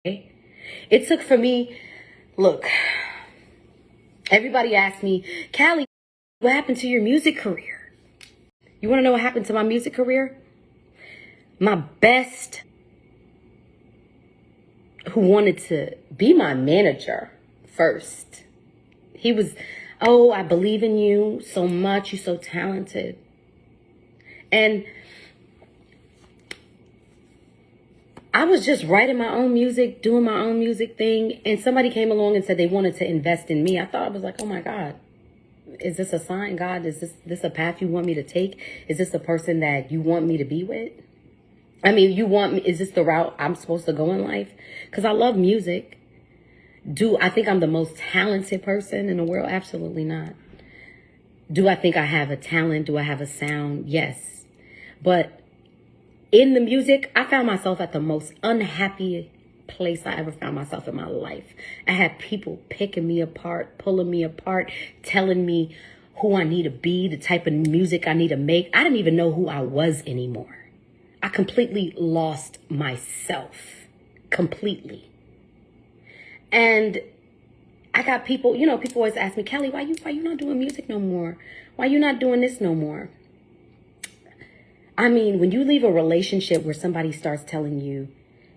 It took for me, look, everybody asked me, Callie, what happened to your music career? You want to know what happened to my music career? My best, who wanted to be my manager first, he was, oh, I believe in you so much. You're so talented. And I was just writing my own music, doing my own music thing. And somebody came along and said they wanted to invest in me. I thought, I was like, oh my God, is this a sign, God? Is this a path you want me to take? Is this the person that you want me to be with? I mean, is this the route I'm supposed to go in life? Because I love music. Do I think I'm the most talented person in the world? Absolutely not. Do I think I have a talent? Do I have a sound? Yes. But in the music, I found myself at the most unhappy place I ever found myself in my life. I had people picking me apart, pulling me apart, telling me who I need to be, the type of music I need to make. I didn't even know who I was anymore. I completely lost myself. Completely. And I got people, people always ask me, Kelly, why you not doing music no more? Why you not doing this no more? I mean, when you leave a relationship where somebody starts telling you,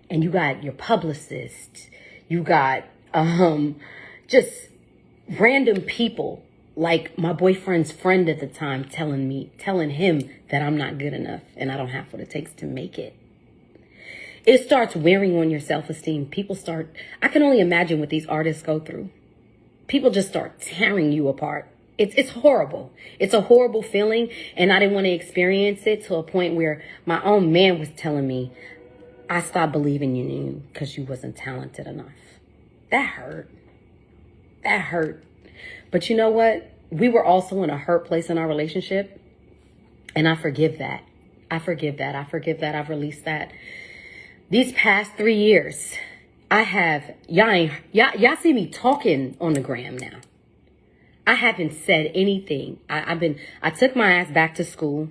and you got your publicist, you got just random people, like my boyfriend's friend at the time telling him that I'm not good enough and I don't have what it takes to make it. It starts wearing on your self-esteem. I can only imagine what these artists go through. People just start tearing you apart. It's horrible. It's a horrible feeling, and I didn't want to experience it to a point where my own man was telling me, I stopped believing in you because you wasn't talented enough. That hurt. That hurt. But you know what? We were also in a hurt place in our relationship, and I forgive that. I've released that. These past 3 years, y'all see me talking on the gram now. I haven't said anything. I took my ass back to school.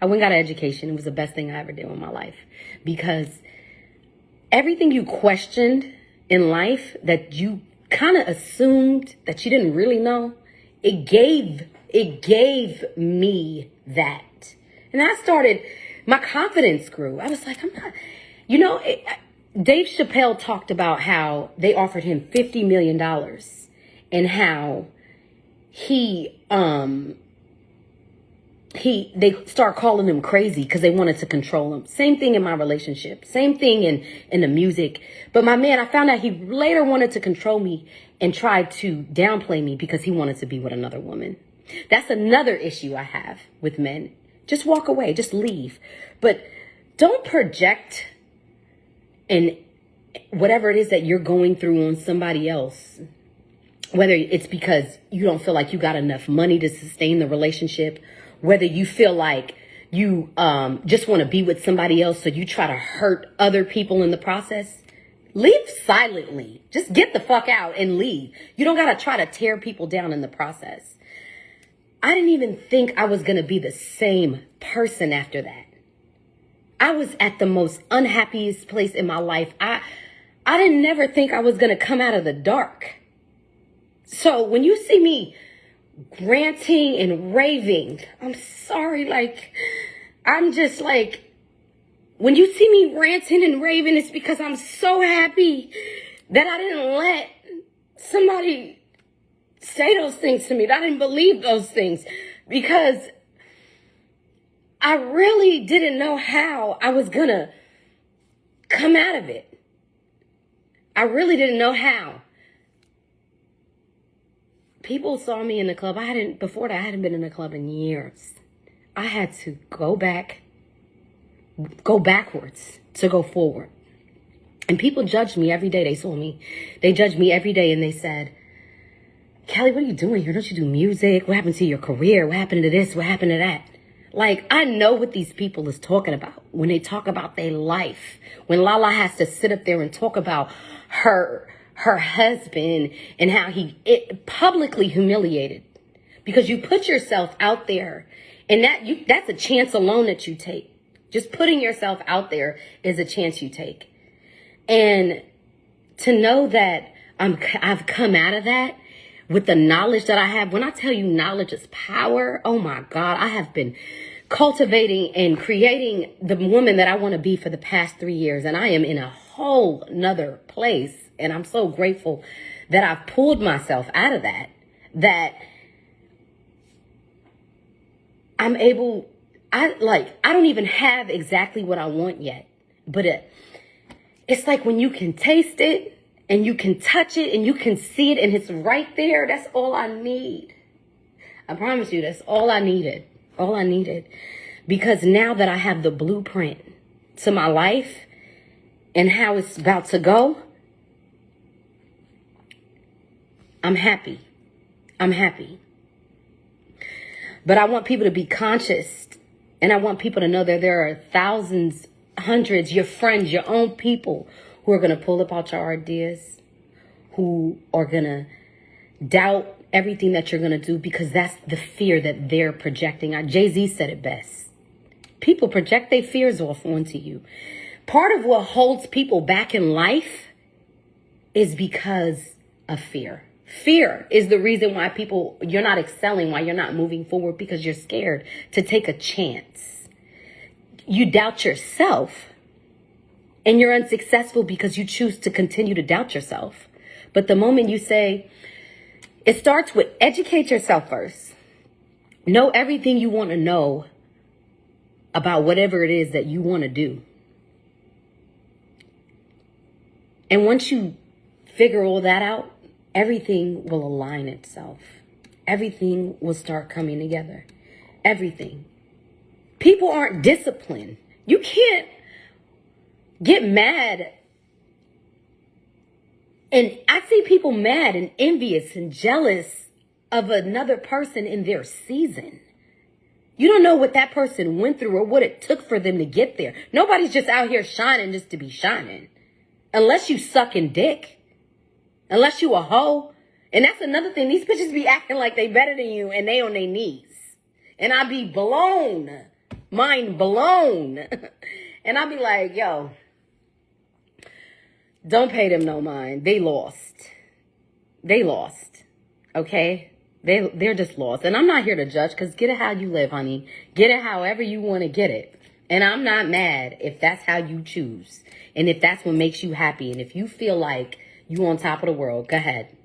I went and got an education. It was the best thing I ever did in my life, because everything you questioned in life that you kind of assumed that you didn't really know, it gave me that. And my confidence grew. I was like, I'm not, Dave Chappelle talked about how they offered him $50 million and how they start calling him crazy because they wanted to control him. Same thing in my relationship. Same thing in the music. But my man, I found out he later wanted to control me and tried to downplay me because he wanted to be with another woman. That's another issue I have with men. Just walk away. Just leave. But don't project and whatever it is that you're going through on somebody else. Whether it's because you don't feel like you got enough money to sustain the relationship, whether you feel like you just want to be with somebody else, so you try to hurt other people in the process, leave silently. Just get the fuck out and leave. You don't got to try to tear people down in the process. I didn't even think I was going to be the same person after that. I was at the most unhappiest place in my life. I didn't never think I was going to come out of the dark. So when you see me ranting and raving, I'm sorry, I'm just when you see me ranting and raving, it's because I'm so happy that I didn't let somebody say those things to me. That I didn't believe those things, because I really didn't know how I was gonna come out of it. I really didn't know how. People saw me in the club. Before that, I hadn't been in the club in years. I had to go backwards to go forward. And people judged me every day. They judged me every day, and they said, Kelly, what are you doing here? Don't you do music? What happened to your career? What happened to this? What happened to that? I know what these people is talking about when they talk about their life. When Lala has to sit up there and talk about her husband and how it publicly humiliated, because you put yourself out there, and that's a chance alone that you take. Just putting yourself out there is a chance you take. And to know that I've come out of that with the knowledge that I have. When I tell you knowledge is power, oh my God, I have been cultivating and creating the woman that I want to be for the past 3 years. And I am in a whole nother place. And I'm so grateful that I've pulled myself out of that I'm able, I don't even have exactly what I want yet, but it's like when you can taste it and you can touch it and you can see it and it's right there. That's all I need. I promise you, that's all I needed. All I needed. Because now that I have the blueprint to my life and how it's about to go, I'm happy. I'm happy. But I want people to be conscious, and I want people to know that there are thousands, hundreds, your friends, your own people who are going to pull up your ideas, who are going to doubt everything that you're going to do because that's the fear that they're projecting. Jay-Z said it best. People project their fears off onto you. Part of what holds people back in life is because of fear. Fear is the reason why you're not excelling, why you're not moving forward, because you're scared to take a chance. You doubt yourself and you're unsuccessful because you choose to continue to doubt yourself. But the moment you say, it starts with educate yourself first. Know everything you want to know about whatever it is that you want to do. And once you figure all that out, everything will align itself. Everything will start coming together. Everything. People aren't disciplined. You can't get mad. And I see people mad and envious and jealous of another person in their season. You don't know what that person went through or what it took for them to get there. Nobody's just out here shining just to be shining. Unless you sucking dick. Unless you a hoe. And that's another thing. These bitches be acting like they better than you and they on their knees. And I be blown. Mind blown. And I be like, yo, don't pay them no mind. They lost. They lost. Okay? They're just lost. And I'm not here to judge, because get it how you live, honey. Get it however you want to get it. And I'm not mad if that's how you choose. And if that's what makes you happy. And if you feel like you on top of the world, go ahead.